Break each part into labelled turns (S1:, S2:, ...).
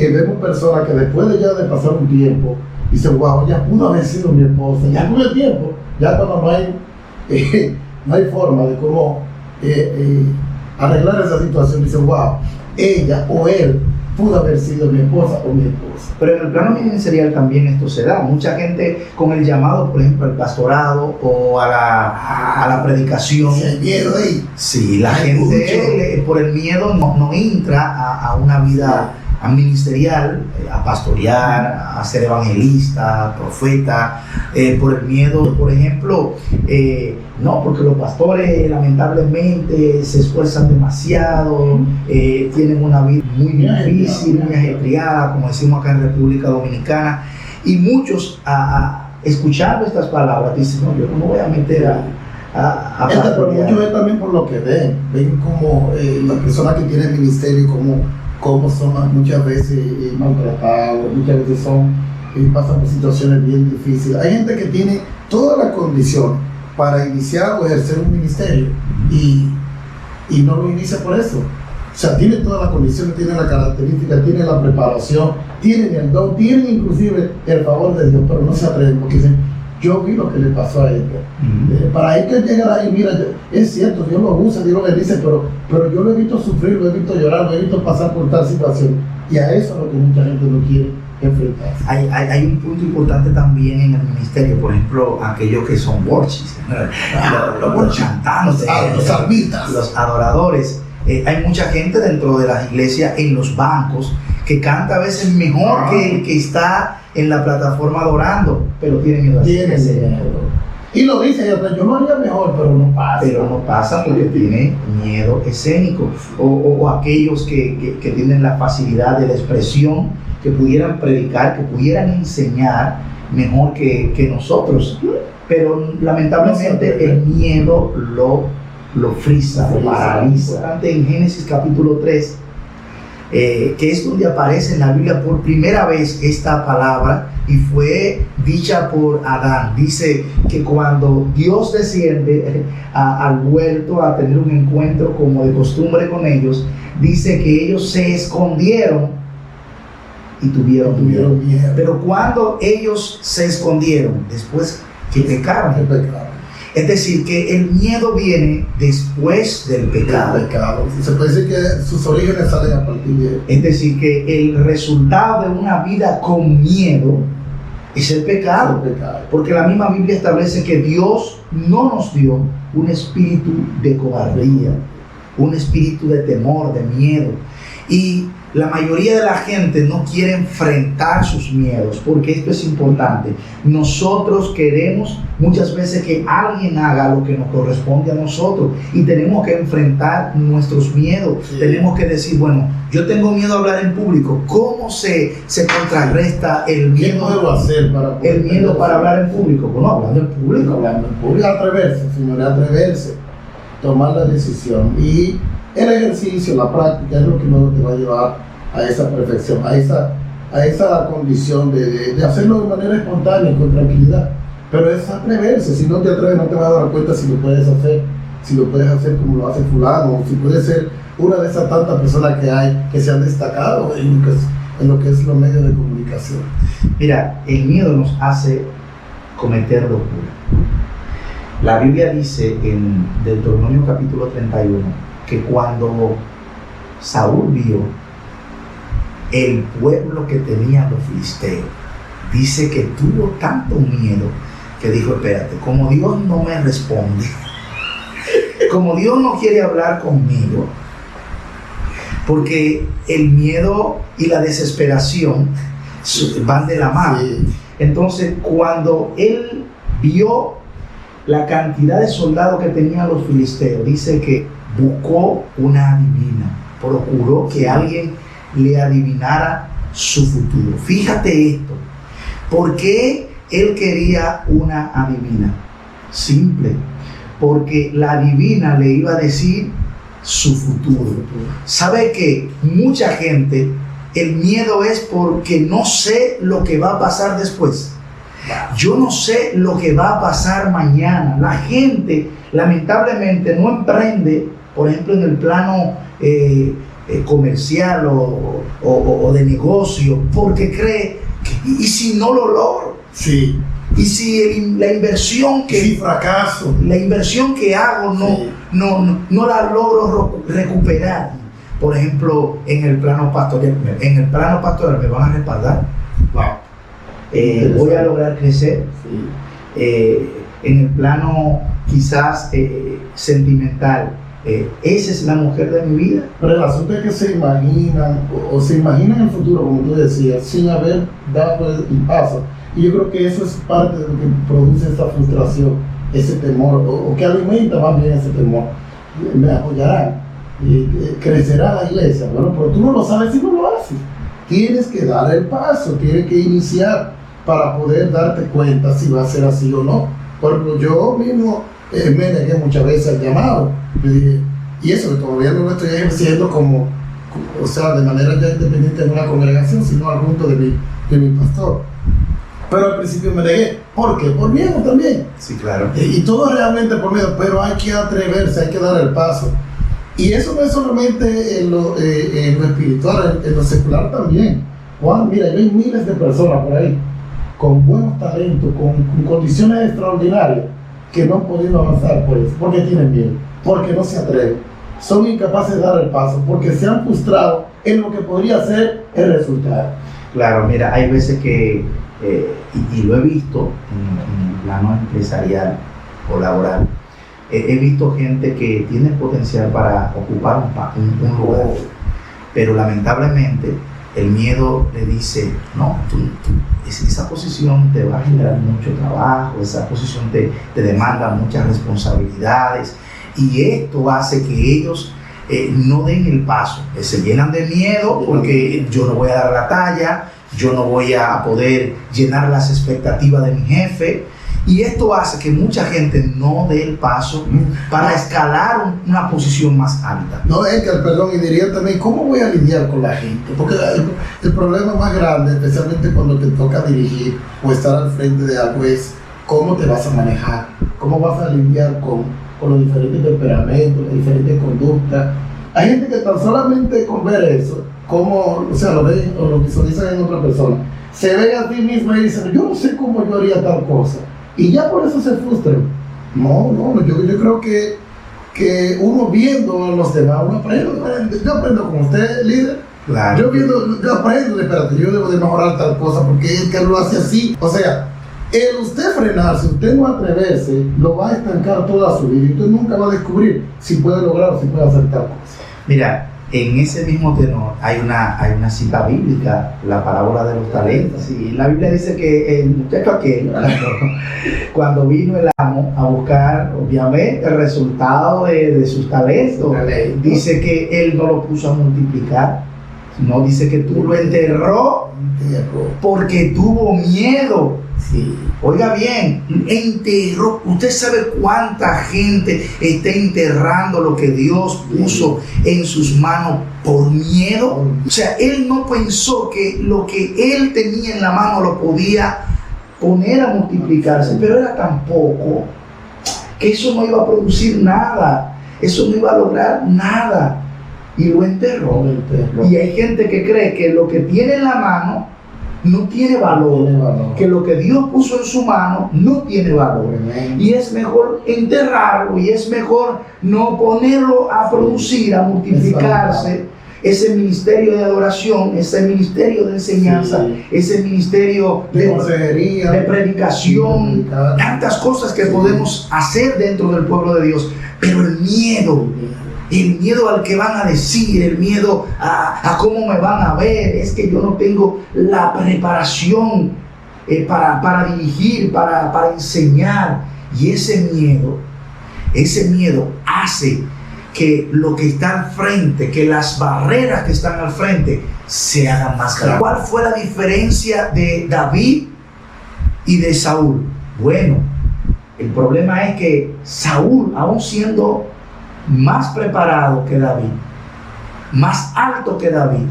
S1: vemos personas que después de ya de pasar un tiempo, dicen, wow, ya pudo haber sido mi esposa, ya con el tiempo, ya cuando no hay forma de cómo arreglar esa situación, dicen, wow, ella o él pudo haber sido mi esposa o mi esposa.
S2: Pero en el plano ministerial también esto se da. Mucha gente con el llamado, por ejemplo, al pastorado o a la predicación.
S1: Si hay miedo ahí.
S2: Sí, la gente por el miedo no entra a una vida ministerial, a pastorear, a ser evangelista, profeta, por el miedo, por ejemplo, no, porque los pastores lamentablemente se esfuerzan demasiado, tienen una vida muy difícil, muy ajetreada, como decimos acá en República Dominicana, y muchos escuchando estas palabras dicen, no, yo no me voy a meter a
S1: pero muchos es también por lo que ven como las personas que tienen ministerio, como son muchas veces maltratados, muchas veces pasan por situaciones bien difíciles. Hay gente que tiene toda la condición para iniciar o ejercer un ministerio y no lo inicia por eso. O sea, tiene todas las condiciones, tiene la característica, tiene la preparación, tienen el don, tienen inclusive el favor de Dios, pero no se atreven porque dicen, yo vi lo que le pasó a ella. Para él que llegara ahí, mira, es cierto, Dios lo usa, Dios lo bendice, pero yo lo he visto sufrir, lo he visto llorar, lo he visto pasar por tal situación. Y a eso es lo que mucha gente no quiere enfrentarse.
S2: Hay un punto importante también en el ministerio, por ejemplo, aquellos que son worshipers, los cantantes,
S1: los salmistas,
S2: los adoradores. Hay mucha gente dentro de las iglesias, en los bancos, que canta a veces mejor que el que está en la plataforma adorando, pero tiene miedo a hacer.
S1: Y lo dice, yo lo haría mejor, pero no pasa.
S2: Pero no pasa porque tiene miedo escénico. O aquellos que tienen la facilidad de la expresión, que pudieran predicar, que pudieran enseñar mejor que nosotros. Pero lamentablemente el miedo lo frisa, lo paraliza. En Génesis capítulo 3, que es donde aparece en la Biblia por primera vez esta palabra y fue dicha por Adán. Dice que cuando Dios desciende al huerto a tener un encuentro como de costumbre con ellos, dice que ellos se escondieron y tuvieron miedo. Pero cuando ellos se escondieron, después que pecaron. Es decir, que el miedo viene después del pecado.
S1: Se puede decir que sus orígenes salen a partir de él.
S2: Es decir, que el resultado de una vida con miedo es el pecado. Porque la misma Biblia establece que Dios no nos dio un espíritu de cobardía, un espíritu de temor, de miedo. Y la mayoría de la gente no quiere enfrentar sus miedos, porque esto es importante. Nosotros queremos muchas veces que alguien haga lo que nos corresponde a nosotros y tenemos que enfrentar nuestros miedos. Sí. Tenemos que decir, bueno, yo tengo miedo a hablar en público. ¿Cómo se contrarresta el miedo?
S1: ¿Qué puedo hacer
S2: para hablar en público? Bueno, hablando en público.
S1: Atreverse, señores, atreverse, tomar la decisión. Y el ejercicio, la práctica es lo que luego te va a llevar a esa perfección, a esa condición de hacerlo de manera espontánea y con tranquilidad. Pero es atreverse. Si no te atreves, no te vas a dar cuenta si lo puedes hacer como lo hace fulano, o si puedes ser una de esas tantas personas que hay que se han destacado en lo que es los medios de comunicación.
S2: Mira, el miedo nos hace cometer locura. La Biblia dice en Deuteronomio capítulo 31 que cuando Saúl vio el pueblo que tenían los filisteos, dice que tuvo tanto miedo que dijo, espérate, como Dios no me responde, como Dios no quiere hablar conmigo, porque el miedo y la desesperación van de la mano. Sí. Entonces, cuando él vio la cantidad de soldados que tenían los filisteos, dice que buscó una adivina, procuró que alguien le adivinara su futuro. Fíjate esto, ¿por qué él quería una adivina? Simple, porque la adivina le iba a decir su futuro. ¿Sabe qué? Mucha gente, el miedo es porque no sé lo que va a pasar después. Yo no sé lo que va a pasar mañana. La gente lamentablemente no emprende, por ejemplo, en el plano comercial o de negocio, porque cree que, ¿y si no lo logro?
S1: Sí.
S2: Y si la inversión
S1: Sí, fracaso.
S2: la inversión que hago no la logro recuperar. Por ejemplo, en el plano pastoral me van a respaldar.
S1: Wow.
S2: Voy a lograr crecer.
S1: Sí.
S2: En el plano quizás sentimental, esa es la mujer de mi vida.
S1: Pero el asunto es que se imaginan o se imaginan el futuro, como tú decías, sin haber dado el paso. Y yo creo que eso es parte de lo que produce esa frustración, ese temor, o que alimenta más bien ese temor. Me apoyarán, crecerá la iglesia. Bueno, pero tú no lo sabes si no lo haces. Tienes que dar el paso, tienes que iniciar para poder darte cuenta si va a ser así o no. Por ejemplo, yo mismo me negué muchas veces al llamado. Yo dije, y eso que todavía no lo estoy ejerciendo o sea, de manera ya independiente de una congregación, sino al punto de mi pastor. Pero al principio me negué. ¿Por qué? Por miedo también.
S2: Sí, claro.
S1: Y todo realmente por miedo, pero hay que atreverse, hay que dar el paso. Y eso no es solamente en lo espiritual, en lo secular también. Juan, mira, yo hay miles de personas por ahí con buenos talentos, con condiciones extraordinarias, que no han podido avanzar por eso, porque tienen miedo, porque no se atreven, son incapaces de dar el paso, porque se han frustrado en lo que podría ser el resultado.
S2: Claro, mira, hay veces que, y lo he visto en el plano empresarial o laboral, he visto gente que tiene potencial para ocupar un lugar, pero lamentablemente el miedo le dice, no, esa posición te va a generar mucho trabajo, esa posición te demanda muchas responsabilidades, y esto hace que ellos no den el paso, se llenan de miedo porque yo no voy a dar la talla, yo no voy a poder llenar las expectativas de mi jefe, y esto hace que mucha gente no dé el paso para escalar una posición más alta.
S1: No, Edgar, perdón, y diría también, ¿cómo voy a lidiar con la gente? Porque el problema más grande, especialmente cuando te toca dirigir o estar al frente de algo, es cómo te vas a manejar, cómo vas a lidiar con los diferentes temperamentos, las diferentes conductas. Hay gente que tan solamente con ver eso, o sea, lo ven o lo visualizan en otra persona, se ve a ti mismo y dicen, yo no sé cómo yo haría tal cosa. Y ya por eso se frustran. No, yo creo que uno viendo a los demás, uno aprende. Yo aprendo con usted, líder.
S2: Claro.
S1: Yo aprendo, espérate, yo debo de mejorar tal cosa porque es que lo hace así. O sea, el usted frenarse, usted no atreverse, lo va a estancar toda su vida y usted nunca va a descubrir si puede lograr o si puede hacer tal cosa.
S2: Mira, en ese mismo tenor hay una cita bíblica, la parábola de los talentos, y la Biblia dice que el muchacho aquel, cuando vino el amo a buscar obviamente el resultado de sus talentos, dice que él no lo puso a multiplicar, no, dice que tú lo enterró porque tuvo miedo.
S1: Sí.
S2: Oiga bien, enterró. Usted sabe cuánta gente está enterrando lo que Dios puso en sus manos por miedo. O sea, él no pensó que lo que él tenía en la mano lo podía poner a multiplicarse, pero era tan poco que eso no iba a producir nada, eso no iba a lograr nada, y lo enterró. Y hay gente que cree que lo que tiene en la mano no tiene valor, que lo que Dios puso en su mano no tiene valor, y es mejor enterrarlo, y es mejor no ponerlo a producir, a multiplicarse. Ese ministerio de adoración, ese ministerio de enseñanza, ese ministerio de consejería, de predicación, tantas cosas que podemos hacer dentro del pueblo de Dios, pero el miedo al que van a decir, el miedo a cómo me van a ver, es que yo no tengo la preparación para dirigir, para enseñar, y ese miedo hace que lo que está al frente, que las barreras que están al frente se hagan más grandes. ¿Cuál fue la diferencia de David y de Saúl? Bueno, el problema es que Saúl, aún siendo más preparado que David, más alto que David,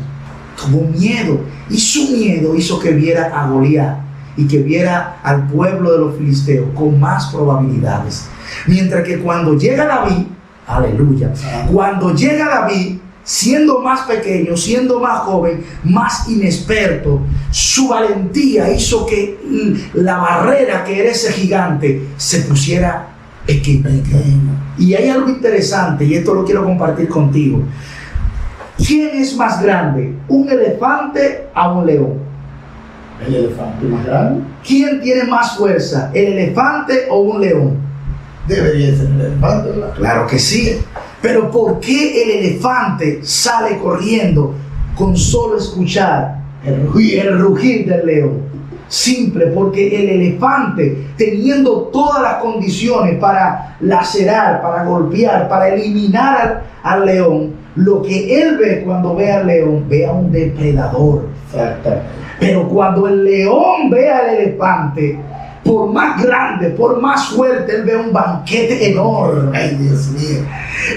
S2: tuvo miedo, y su miedo hizo que viera a Goliat y que viera al pueblo de los filisteos con más probabilidades. Mientras que cuando llega David, aleluya, cuando llega David, siendo más pequeño, siendo más joven, más inexperto, su valentía hizo que la barrera que era ese gigante se pusiera pequeño. Y hay algo interesante, y esto lo quiero compartir contigo. ¿Quién es más grande, un elefante o un león?
S1: El elefante más grande.
S2: ¿Quién tiene más fuerza, el elefante o un león?
S1: Debería ser el elefante, ¿verdad?
S2: Claro que sí. Pero ¿por qué el elefante sale corriendo con solo escuchar el rugir del león? Simple, porque el elefante, teniendo todas las condiciones para lacerar, para golpear, para eliminar al león, lo que él ve cuando ve al león, ve a un depredador.
S1: Exactamente.
S2: Pero cuando el león ve al elefante, por más grande, por más fuerte, él ve un banquete enorme.
S1: Ay, Dios mío.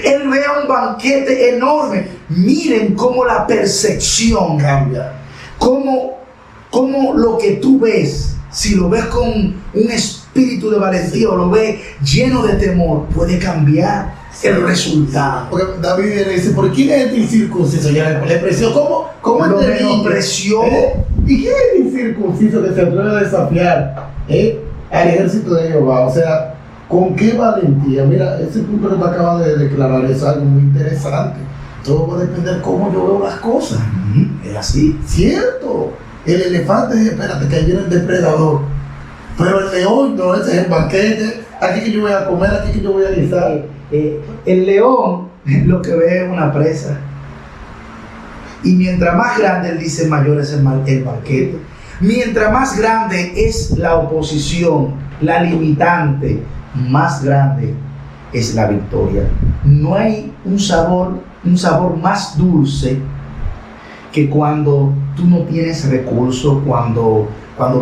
S2: Él ve un banquete enorme. Miren cómo la percepción
S1: Cambia.
S2: cómo lo que tú ves, si lo ves con un espíritu de valentía o lo ves lleno de temor, puede cambiar el resultado.
S1: Porque David le dice, ¿por quién es el incircunciso? Ya le preció, ¿cómo
S2: Lo
S1: este niño?
S2: menospreció.
S1: ¿Y quién es el incircunciso que se atreve a desafiar al ejército de Jehová? O sea, ¿con qué valentía? Mira, ese punto que tú acabas de declarar es algo muy interesante. Todo va a depender de cómo yo veo las cosas.
S2: Es así.
S1: Cierto. El elefante dice, espérate, que ahí viene el depredador. Pero el león, no, ese es el banquete. Aquí que yo voy a comer, aquí que yo voy a guisar.
S2: El león lo que ve es una presa. Y mientras más grande, él dice, mayor es el banquete. Mientras más grande es la oposición, la limitante, más grande es la victoria. No hay un sabor más dulce que cuando tú no tienes recursos, cuando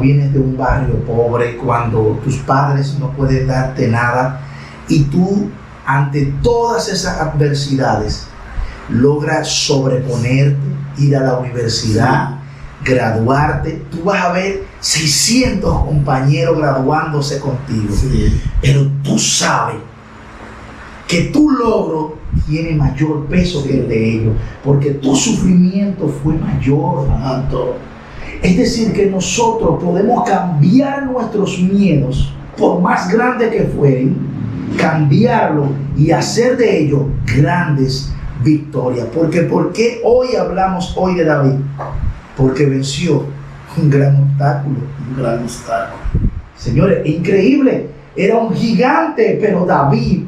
S2: vienes de un barrio pobre, cuando tus padres no pueden darte nada y tú ante todas esas adversidades logras sobreponerte, ir a la universidad, graduarte. Tú vas a ver 600 compañeros graduándose contigo,
S1: Sí.
S2: pero tú sabes que tu logro tiene mayor peso que el de ellos, porque tu sufrimiento fue mayor.
S1: Santo.
S2: Es decir, que nosotros podemos cambiar nuestros miedos, por más grandes que fueren, cambiarlo y hacer de ellos grandes victorias. ¿Por qué hoy hablamos hoy de David? Porque venció un gran obstáculo.
S1: Un gran obstáculo.
S2: Señores, increíble. Era un gigante, pero David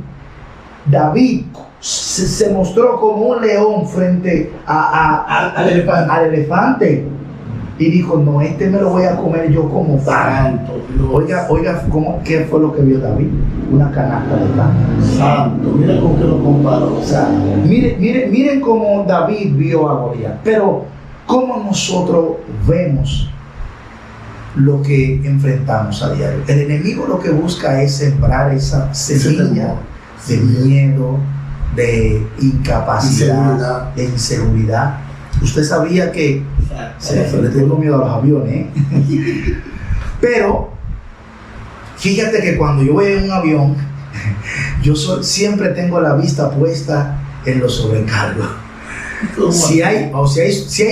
S2: se mostró como un león frente
S1: Al elefante.
S2: al elefante. Y dijo, no, este me lo voy a comer yo como pan.
S1: Santo Dios.
S2: Oiga, ¿qué fue lo que vio David? Una canasta de pan.
S1: Santo. Mira con qué lo comparo.
S2: O sea, miren cómo David vio a Goliat. Pero, ¿cómo nosotros vemos lo que enfrentamos a diario? El enemigo lo que busca es sembrar esa semilla de miedo, de incapacidad, de inseguridad. Usted sabía que le tengo miedo a los aviones, ¿eh? Pero fíjate que cuando yo voy en un avión, yo siempre tengo la vista puesta en los sobrecargos. Si hay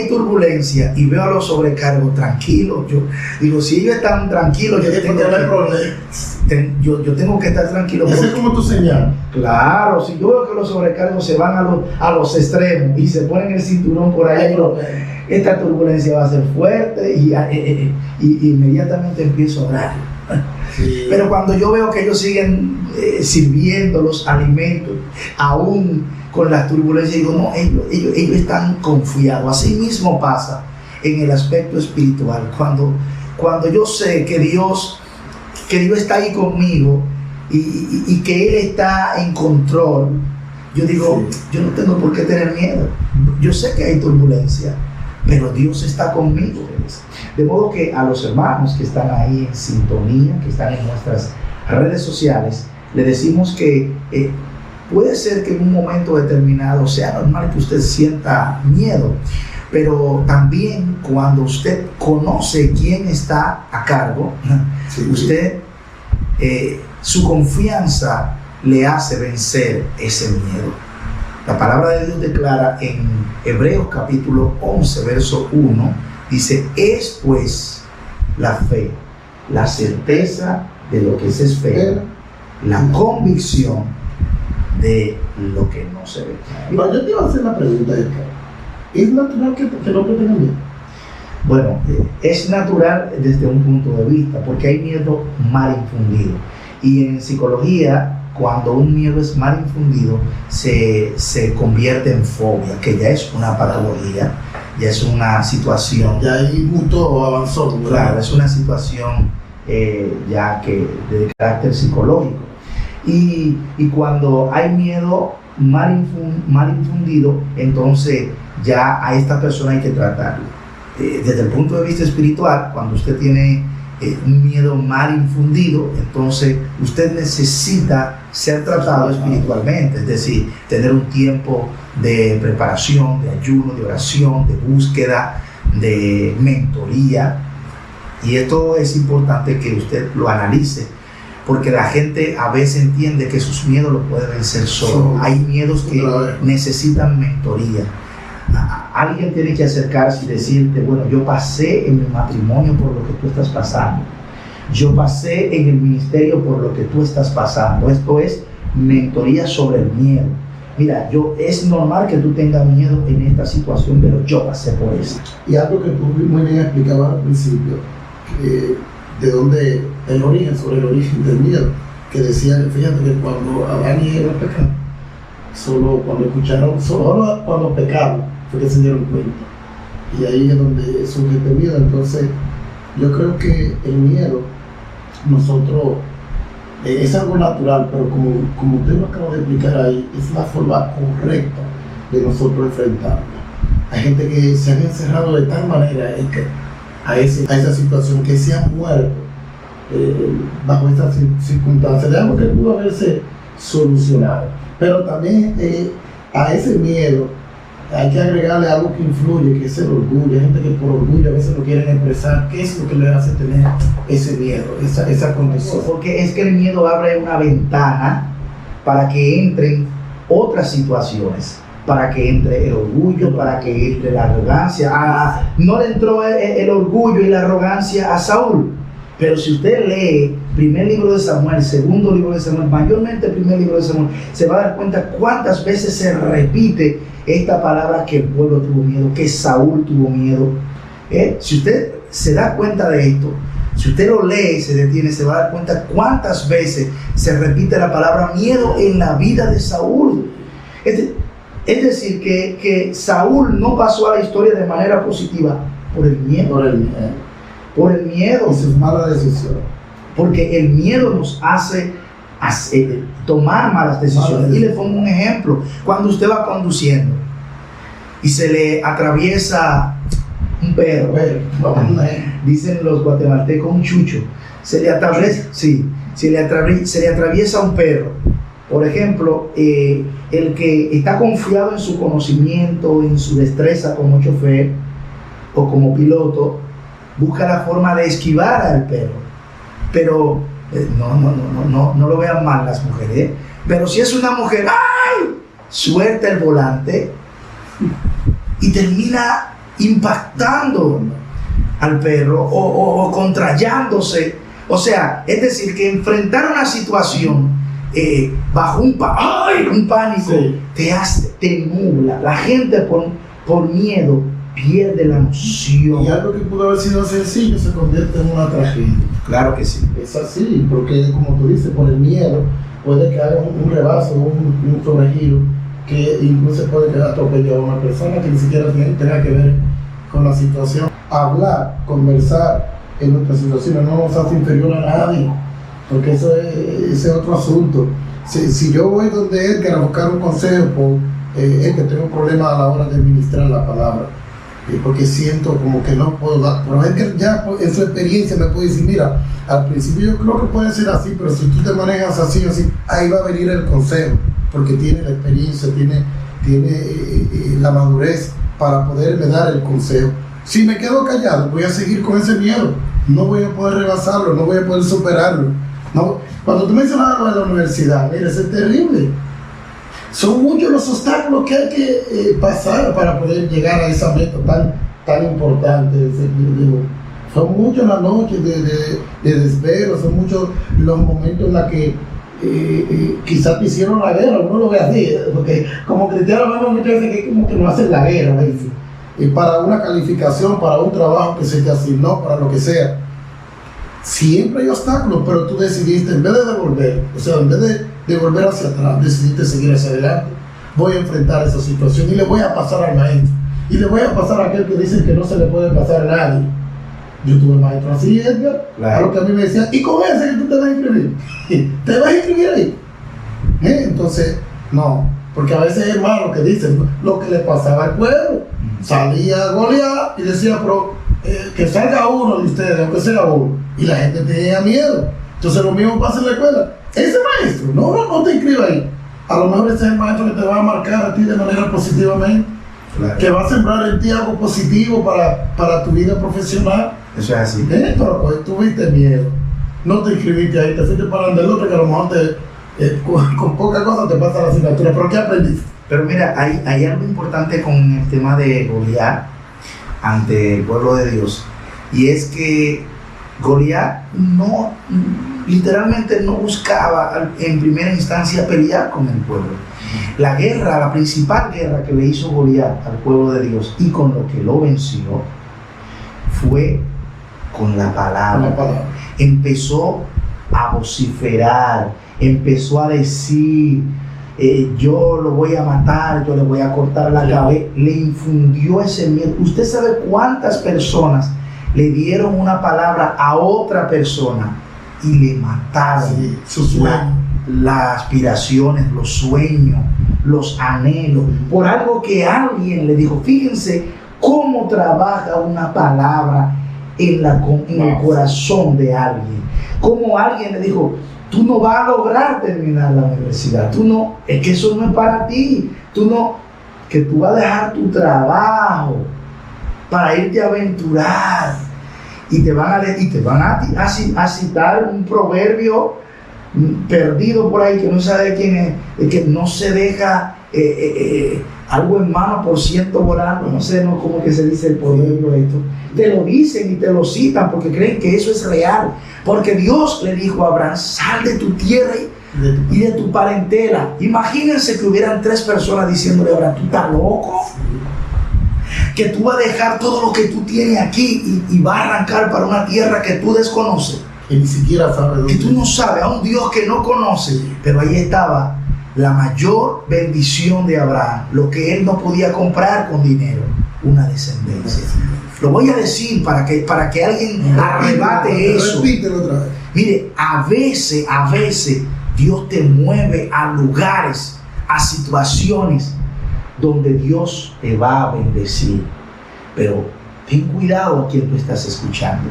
S2: turbulencia y veo a los sobrecargos tranquilos, yo digo, si ellos están tranquilos, yo tengo que estar tranquilo.
S1: Esa es como tu señal.
S2: Claro, si yo veo que los sobrecargos se van a los extremos y se ponen el cinturón por ahí, esta turbulencia va a ser fuerte y inmediatamente empiezo a orar.
S1: Sí.
S2: Pero cuando yo veo que ellos siguen sirviendo los alimentos, aún con las turbulencias, digo, no, ellos están confiados. Así mismo pasa en el aspecto espiritual. Cuando yo sé que Dios está ahí conmigo y que Él está en control, yo digo, yo no tengo por qué tener miedo. Yo sé que hay turbulencia, pero Dios está conmigo. De modo que a los hermanos que están ahí en sintonía, que están en nuestras redes sociales, le decimos que puede ser que en un momento determinado sea normal que usted sienta miedo, pero también cuando usted conoce quién está a cargo, usted, su confianza le hace vencer ese miedo. La palabra de Dios declara en Hebreos capítulo 11, verso 1, dice, es pues la fe, la certeza de lo que se espera, la convicción de lo que no se ve.
S1: Bueno, yo te iba a hacer la pregunta, Edgar. ¿Es natural que el hombre tenga miedo?
S2: Bueno, es natural desde un punto de vista, porque hay miedo mal infundido. Y en psicología, cuando un miedo es mal infundido, se convierte en fobia, que ya es una patología, ya es una situación.
S1: Ya ahí mutó o avanzó. ¿Verdad?
S2: Claro, es una situación ya que de carácter psicológico. Y cuando hay miedo mal infundido, entonces ya a esta persona hay que tratarlo. Desde el punto de vista espiritual, cuando usted tiene un miedo mal infundido, entonces usted necesita ser tratado espiritualmente, es decir, tener un tiempo de preparación, de ayuno, de oración, de búsqueda, de mentoría. Y esto es importante que usted lo analice, porque la gente a veces entiende que sus miedos los puede vencer solo. Hay miedos que necesitan mentoría. Alguien tiene que acercarse y decirte, bueno, yo pasé en mi matrimonio por lo que tú estás pasando. Yo pasé en el ministerio por lo que tú estás pasando. Esto es mentoría sobre el miedo. Mira, es normal que tú tengas miedo en esta situación, pero yo pasé por eso.
S1: Y algo que tú muy bien explicabas al principio, de dónde sobre el origen del miedo, que decía, fíjate que cuando Adán y Eva pecaron, solo cuando pecaron fue que se dieron cuenta. Y ahí es donde surge este miedo. Entonces, yo creo que el miedo, nosotros, es algo natural, pero como usted lo acaba de explicar ahí, es la forma correcta de nosotros enfrentarlo. Hay gente que se han encerrado de tal manera a esa situación que se han muerto bajo estas circunstancias de algo que pudo haberse solucionado. Pero también a ese miedo hay que agregarle algo que influye, que es el orgullo. Hay gente que por orgullo a veces no quieren expresar qué es lo que le hace tener ese miedo, esa condición.
S2: Porque es que el miedo abre una ventana para que entren otras situaciones, para que entre el orgullo, para que entre la arrogancia. No le entró el orgullo y la arrogancia a Saúl, pero si usted lee primer libro de Samuel, segundo libro de Samuel, mayormente el primer libro de Samuel, se va a dar cuenta cuántas veces se repite esta palabra, que el pueblo tuvo miedo, que Saúl tuvo miedo. Si usted se da cuenta de esto, si usted lo lee y se detiene, se va a dar cuenta cuántas veces se repite la palabra miedo en la vida de Saúl. Es decir, que Saúl no pasó a la historia de manera positiva por el miedo. Por el miedo.
S1: Y sus malas decisiones.
S2: Porque el miedo nos hace tomar malas decisiones. Y le pongo un ejemplo. Cuando usted va conduciendo y se le atraviesa un perro, dicen los guatemaltecos un chucho, se le atraviesa un perro. Por ejemplo, el que está confiado en su conocimiento, en su destreza como chofer o como piloto, busca la forma de esquivar al perro. Pero no lo vean mal las mujeres, pero si es una mujer, ¡ay!, suelta el volante y termina impactando al perro o contrayándose. O sea, es decir, que enfrentar una situación bajo un pánico, sí, te nubla. La gente por miedo pierde la noción.
S1: Y algo que pudo haber sido sencillo se convierte en una tragedia.
S2: Claro que sí.
S1: Es así, porque como tú dices, por el miedo puede que haga un rebaso, un sobregiro, que incluso puede quedar atropellado a una persona que ni siquiera tenga que ver con la situación. Hablar, conversar en nuestras situaciones no nos hace inferior a nadie, porque ese es otro asunto. Si yo voy donde Edgar a buscar un consejo, es que tengo un problema a la hora de administrar la palabra, porque siento como que no puedo dar, pero Edgar ya en su experiencia me puede decir, mira, al principio yo creo que puede ser así, pero si tú te manejas así, ahí va a venir el consejo, porque tiene la experiencia, tiene la madurez para poderme dar el consejo. Si me quedo callado, voy a seguir con ese miedo, no voy a poder rebasarlo, no voy a poder superarlo. No. Cuando tú mencionabas lo de la universidad, mira, eso es terrible. Son muchos los obstáculos que hay que pasar para poder llegar a esa meta tan importante. Digo, son muchas las noches de desvelo, son muchos los momentos en los que quizás te hicieron la guerra, uno lo ve así, porque como cristiano vemos muchas veces que como que no hacen la guerra, para una calificación, para un trabajo que se te asignó, para lo que sea. Siempre hay obstáculos, pero tú decidiste, en vez de devolver, o sea, en vez de volver hacia atrás, decidiste seguir hacia adelante. Voy a enfrentar esa situación y le voy a pasar al maestro. Y le voy a pasar a aquel que dice que no se le puede pasar a nadie. Yo tuve maestro así, Edgar, a lo que a mí me decían, ¿y con ese que tú te vas a inscribir? ¿Te vas a inscribir ahí? Entonces, no, porque a veces es malo que dicen lo que le pasaba al pueblo. Salía Goliat y decía, pero que salga uno de ustedes, aunque sea uno. Y la gente tenía miedo. Entonces lo mismo pasa en la escuela. Ese maestro, no te inscribas ahí. A lo mejor ese es el maestro que te va a marcar a ti de manera positivamente. Claro. Que va a sembrar en ti algo positivo para tu vida profesional.
S2: Eso es así.
S1: Pero pues tuviste miedo. No te inscribiste ahí, te fuiste para donde el otro, que a lo mejor con poca cosa te pasa la asignatura. ¿Pero qué aprendiste?
S2: Pero mira, hay algo importante con el tema de Goliat ante el pueblo de Dios. Y es que Goliat literalmente no buscaba en primera instancia pelear con el pueblo. La principal guerra que le hizo Goliat al pueblo de Dios y con lo que lo venció fue con la palabra. Empezó a vociferar, empezó a decir, yo lo voy a matar, yo le voy a cortar la cabeza. Le infundió ese miedo. ¿Usted sabe cuántas personas le dieron una palabra a otra persona y le mataron las aspiraciones, los sueños, los anhelos, por algo que alguien le dijo? Fíjense cómo trabaja una palabra en el corazón de alguien. Como alguien le dijo, tú no vas a lograr terminar la universidad, es que eso no es para ti, que tú vas a dejar tu trabajo para irte a aventurar, y te van a citar un proverbio perdido por ahí que no sabe quién es, el que no se deja algo en mano por ciento volando, no sé cómo que se dice el proverbio esto. Te lo dicen y te lo citan porque creen que eso es real, porque Dios le dijo a Abraham, sal de tu tierra y de tu parentela. Imagínense que hubieran 3 personas diciéndole a Abraham, tú estás loco, que tú vas a dejar todo lo que tú tienes aquí y vas a arrancar para una tierra que tú desconoces,
S1: que ni siquiera sabes dónde,
S2: que tú no sabes, a un Dios que no conoces. Pero ahí estaba la mayor bendición de Abraham, lo que él no podía comprar con dinero, una descendencia. Lo voy a decir para que alguien arrebate eso.
S1: Repítelo otra vez.
S2: Mire, a veces Dios te mueve a lugares, a situaciones donde Dios te va a bendecir. Pero ten cuidado a quien tú estás escuchando.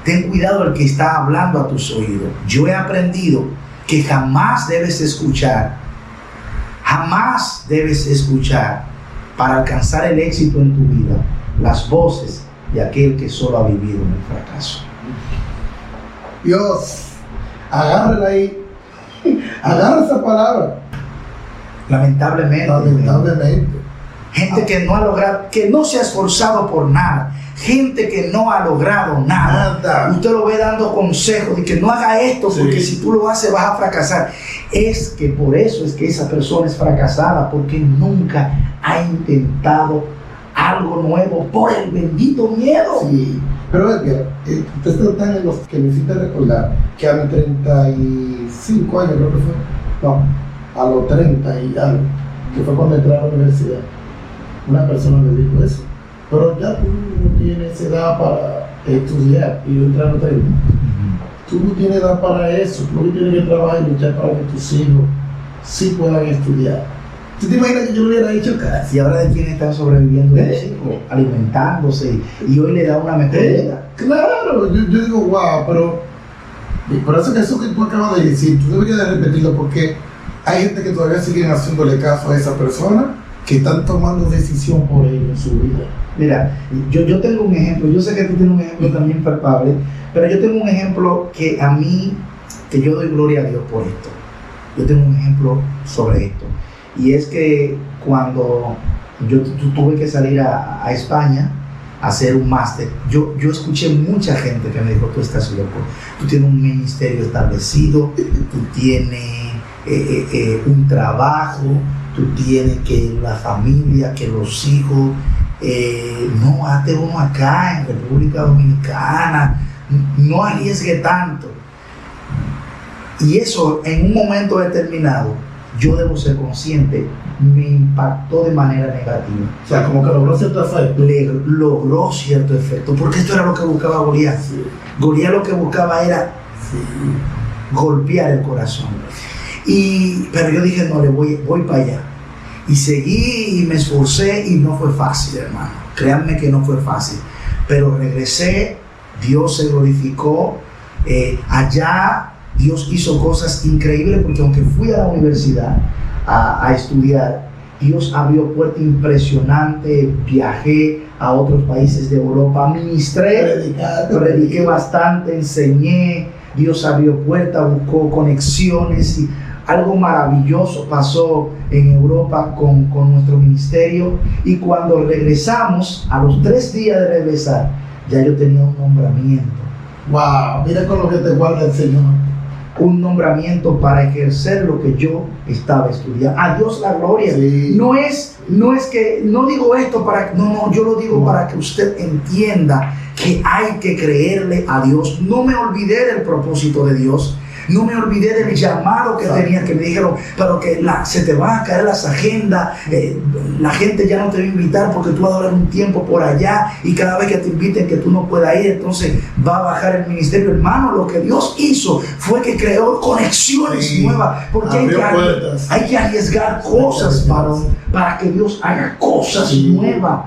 S2: Ten cuidado al que está hablando a tus oídos. Yo he aprendido que jamás debes escuchar para alcanzar el éxito en tu vida las voces de aquel que solo ha vivido en el fracaso.
S1: Dios, agárrala ahí, agarra esa palabra.
S2: Lamentablemente. Gente que no ha logrado, que no se ha esforzado por nada. Gente que no ha logrado nada. Usted lo ve dando consejos de que no haga esto porque si tú lo haces vas a fracasar. Es que por eso es que esa persona es fracasada, porque nunca ha intentado algo nuevo por el bendito miedo.
S1: Sí, pero Edgar, ustedes están en los que necesitan recordar que a mis 35 años, creo que fue, no, a los 30 y algo, que fue cuando entré a la universidad, una persona me dijo eso, pero ya tú no tienes edad para estudiar, y yo entré a los 30. Tú no tienes edad para eso, tú no tienes que trabajar y luchar para que tus hijos sí puedan estudiar. ¿Tú te imaginas que yo lo hubiera hecho casi?
S2: Y ahora de quién están sobreviviendo los hijos, alimentándose, y hoy le da una mejor vida.
S1: Claro, yo digo, wow, pero por eso que tú acabas de decir, tú deberías de repetirlo, porque hay gente que todavía siguen haciéndole caso a esa persona, que están tomando decisión por ello en su vida.
S2: Mira, yo tengo un ejemplo, yo sé que tú tienes un ejemplo también palpable, pero yo tengo un ejemplo que a mí, que yo doy gloria a Dios por esto. Yo tengo un ejemplo sobre esto. y es que cuando yo tuve que salir a España a hacer un máster, yo escuché mucha gente que me dijo, tú estás loco, tú tienes un ministerio establecido, tú tienes un trabajo, tú tienes que la familia, que los hijos, no, hazte uno acá en República Dominicana, no arriesgue tanto. Y eso en un momento determinado, yo debo ser consciente, me impactó de manera negativa.
S1: O sea, como que logró cierto efecto.
S2: Logró cierto efecto, porque esto era lo que buscaba Goliat.
S1: Sí.
S2: Goliat lo que buscaba era golpear el corazón. Pero yo dije, no, voy para allá. Y seguí y me esforcé y no fue fácil, hermano. Créanme que no fue fácil. Pero regresé, Dios se glorificó. Allá Dios hizo cosas increíbles, porque aunque fui a la universidad a estudiar, Dios abrió puertas impresionantes. Viajé a otros países de Europa, ministré, prediqué bastante, enseñé. Dios abrió puertas, buscó conexiones y algo maravilloso pasó en Europa con nuestro ministerio. Y cuando regresamos, a los 3 días de regresar, ya yo tenía un nombramiento.
S1: Wow, mira con lo que te guarda el Señor.
S2: Un nombramiento para ejercer lo que yo estaba estudiando. A Dios la gloria.
S1: Sí.
S2: No es que, no digo esto para, no, yo lo digo para que usted entienda que hay que creerle a Dios. No me olvidé del propósito de Dios. No me olvidé del llamado que tenía, que me dijeron, pero que se te van a caer las agendas, la gente ya no te va a invitar porque tú vas a durar un tiempo por allá y cada vez que te inviten que tú no puedas ir, entonces va a bajar el ministerio. Hermano, lo que Dios hizo fue que creó conexiones nuevas, porque hay que arriesgar cosas, varón, para que Dios haga cosas nuevas.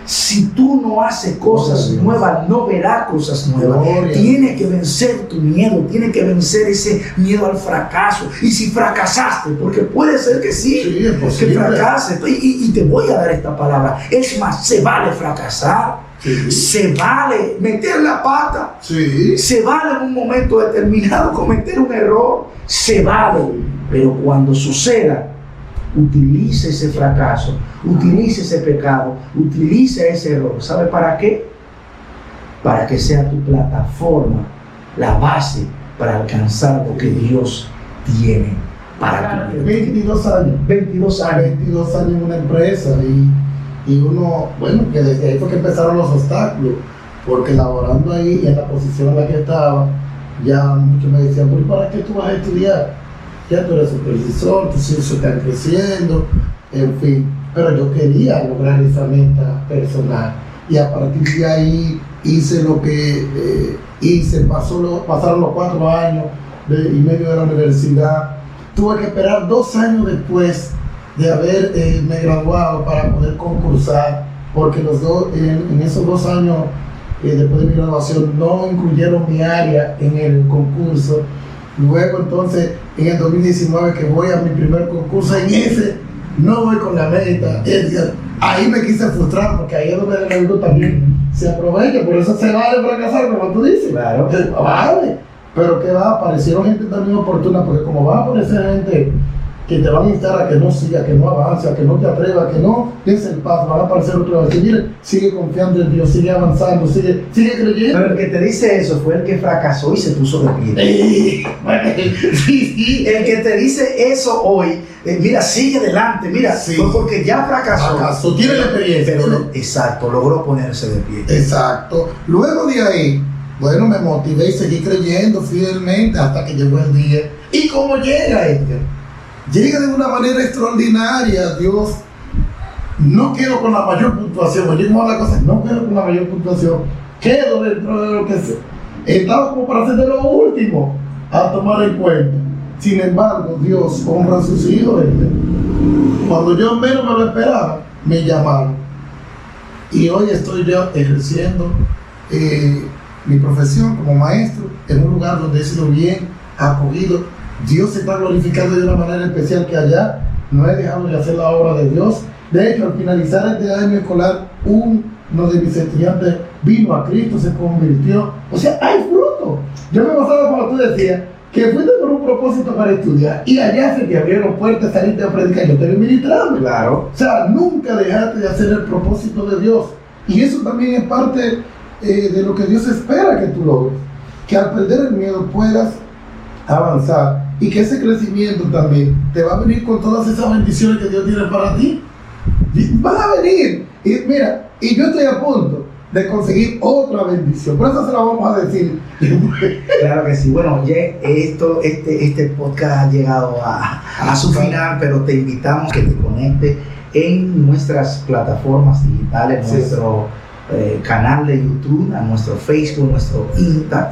S2: Si tú no haces cosas nuevas, no verás cosas nuevas. Tienes que vencer tu miedo, tienes que vencer ese miedo al fracaso. Y si fracasaste, porque puede ser que sí que fracases, y te voy a dar esta palabra, es más, se vale fracasar, se vale meter la pata, se vale en un momento determinado cometer un error, se vale, pero cuando suceda, utilice ese fracaso, utilice ese pecado, utilice ese error. ¿Sabe para qué? Para que sea tu plataforma, la base para alcanzar lo que Dios tiene para ti.
S1: 22 años.
S2: 22 años.
S1: 22 años en una empresa y uno, bueno, que desde ahí fue que empezaron los obstáculos, porque laborando ahí en la posición en la que estaba, ya muchos me decían, ¿pero para qué tú vas a estudiar? Ya tú eres supervisor, tus hijos están creciendo, en fin. Pero yo quería lograr esa meta personal. Y a partir de ahí hice lo que hice. Pasaron los 4 años y medio de la universidad. Tuve que esperar 2 años después de haberme graduado para poder concursar, porque en esos 2 años después de mi graduación no incluyeron mi área en el concurso. Luego entonces en el 2019 que voy a mi primer concurso, en ese no voy con la meta. Ahí me quise frustrar, porque ahí es donde el enemigo también se aprovecha. Por eso se vale fracasar, como tú dices.
S2: Claro.
S1: Vale. Pero que va, aparecieron gente también oportuna, porque como va a aparecer gente que te van a instar a que no siga, que no avance, a que no te atrevas, que no des el paso, van a aparecer otra vez. Y mire, sigue confiando en Dios, sigue avanzando, sigue creyendo.
S2: Pero el que te dice eso fue el que fracasó y se puso de pie. El que te dice eso hoy, mira, sigue adelante, mira, fue porque ya fracasó.
S1: Tiene la experiencia.
S2: Pero exacto, logró ponerse de pie.
S1: Exacto. Luego de ahí, bueno, me motivé y seguí creyendo fielmente hasta que llegó el día. ¿Y cómo llega, Edgar? Llega de una manera extraordinaria. Dios, no quedo con la mayor puntuación. Oye, ¿cómo la cosa? No quedo con la mayor puntuación. Quedo dentro de lo que sé. Estaba como para hacer de lo último a tomar en cuenta. Sin embargo, Dios honra a sus hijos. Cuando yo menos me lo esperaba, me llamaron. Y hoy estoy yo ejerciendo mi profesión como maestro en un lugar donde he sido bien acogido. Dios se está glorificando de una manera especial, que allá no he dejado de hacer la obra de Dios. De hecho, al finalizar este año escolar, uno de mis estudiantes vino a Cristo, se convirtió. O sea, hay fruto. Yo me gozaba, como tú decías, que fuiste por un propósito para estudiar y allá se te abrieron puertas, saliste a predicar, yo te vi ministrando.
S2: Claro.
S1: O sea, nunca dejaste de hacer el propósito de Dios. Y eso también es parte de lo que Dios espera que tú logres. Que al perder el miedo puedas avanzar y que ese crecimiento también te va a venir con todas esas bendiciones que Dios tiene para ti. Van a venir. Y mira, y yo estoy a punto de conseguir otra bendición. Por eso se la vamos a decir.
S2: Claro que sí. Bueno, ya este podcast ha llegado a su final, pero te invitamos a que te conectes en nuestras plataformas digitales,
S1: Sí.
S2: nuestro canal de YouTube, a nuestro Facebook, nuestro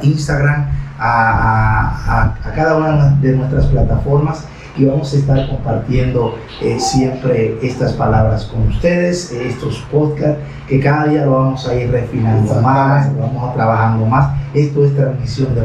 S2: Instagram, a cada una de nuestras plataformas, y vamos a estar compartiendo siempre estas palabras con ustedes, estos podcasts que cada día lo vamos a ir refinando más, lo vamos a trabajando más. Esto es transmisión de